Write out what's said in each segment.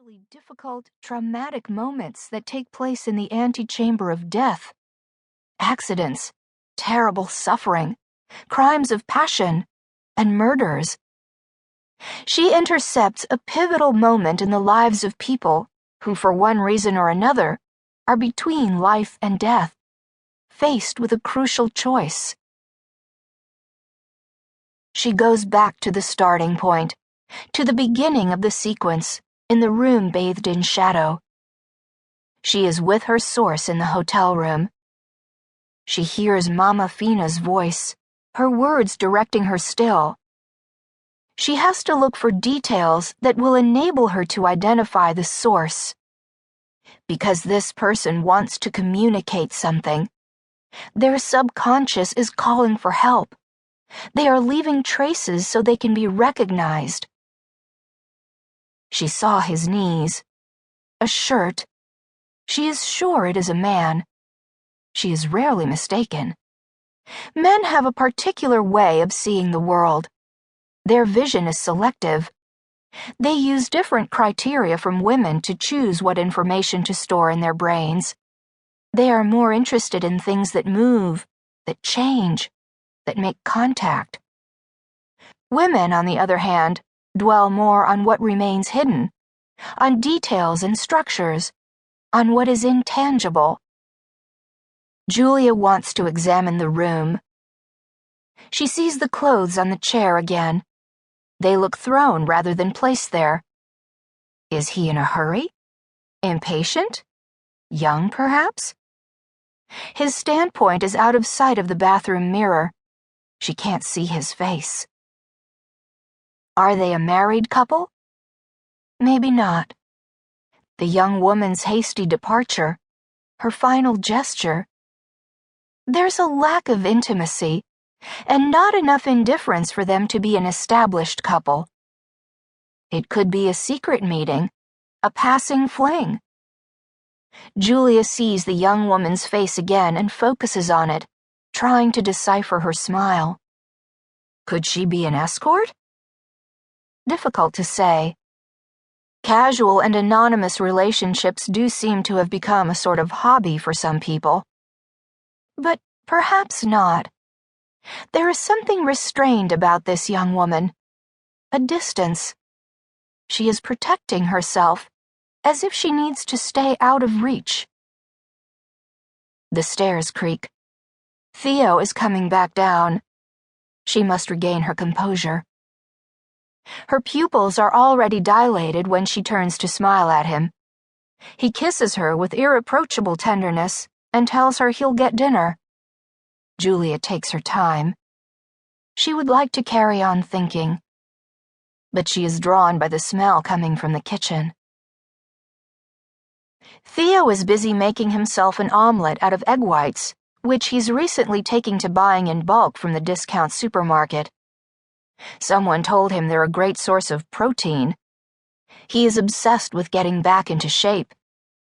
really difficult, traumatic moments that take place in the antechamber of death. Accidents, terrible suffering, crimes of passion, and murders. She intercepts a pivotal moment in the lives of people who, for one reason or another, are between life and death, faced with a crucial choice. She goes back to the starting point, to the beginning of the sequence, in the room bathed in shadow. She is with her source in the hotel room. She hears Mama Fina's voice, her words directing her still. She has to look for details that will enable her to identify the source. Because this person wants to communicate something. Their subconscious is calling for help. They are leaving traces so they can be recognized. She saw his knees, a shirt. She is sure it is a man. She is rarely mistaken. Men have a particular way of seeing the world. Their vision is selective. They use different criteria from women to choose what information to store in their brains. They are more interested in things that move, that change, that make contact. Women, on the other hand, dwell more on what remains hidden, on details and structures, on what is intangible. Julia wants to examine the room. She sees the clothes on the chair again. They look thrown rather than placed there. Is he in a hurry? Impatient? Young, perhaps? His standpoint is out of sight of the bathroom mirror. She can't see his face. Are they a married couple? Maybe not. The young woman's hasty departure, her final gesture. There's a lack of intimacy, and not enough indifference for them to be an established couple. It could be a secret meeting, a passing fling. Julia sees the young woman's face again and focuses on it, trying to decipher her smile. Could she be an escort? Difficult to say. Casual and anonymous relationships do seem to have become a sort of hobby for some people. But perhaps not. There is something restrained about this young woman. A distance. She is protecting herself, as if she needs to stay out of reach. The stairs creak. Theo is coming back down. She must regain her composure. Her pupils are already dilated when she turns to smile at him. He kisses her with irreproachable tenderness and tells her he'll get dinner. Julia takes her time. She would like to carry on thinking, but she is drawn by the smell coming from the kitchen. Theo is busy making himself an omelet out of egg whites, which he's recently taking to buying in bulk from the discount supermarket. Someone told him they're a great source of protein. He is obsessed with getting back into shape,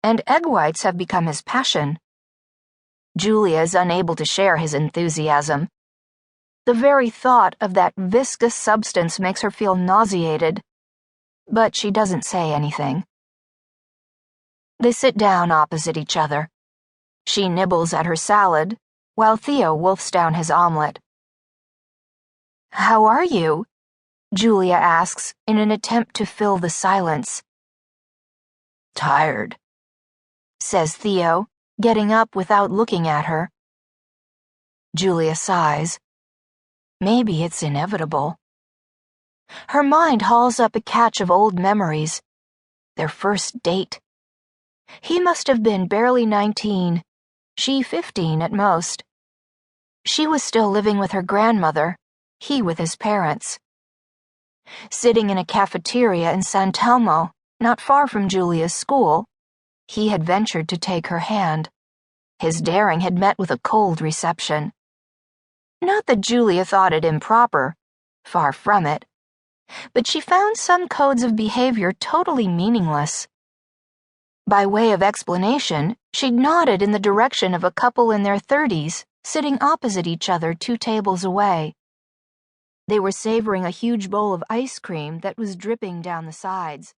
and egg whites have become his passion. Julia is unable to share his enthusiasm. The very thought of that viscous substance makes her feel nauseated, but she doesn't say anything. They sit down opposite each other. She nibbles at her salad, while Theo wolfs down his omelet. "How are you?" Julia asks in an attempt to fill the silence. "Tired," says Theo, getting up without looking at her. Julia sighs. Maybe it's inevitable. Her mind hauls up a catch of old memories. Their first date. He must have been barely 19, she 15 at most. She was still living with her grandmother, he with his parents. Sitting in a cafeteria in San Telmo, not far from Julia's school, he had ventured to take her hand. His daring had met with a cold reception. Not that Julia thought it improper, far from it, but she found some codes of behavior totally meaningless. By way of explanation, she nodded in the direction of a couple in their 30s, sitting opposite each other 2 tables away. They were savoring a huge bowl of ice cream that was dripping down the sides.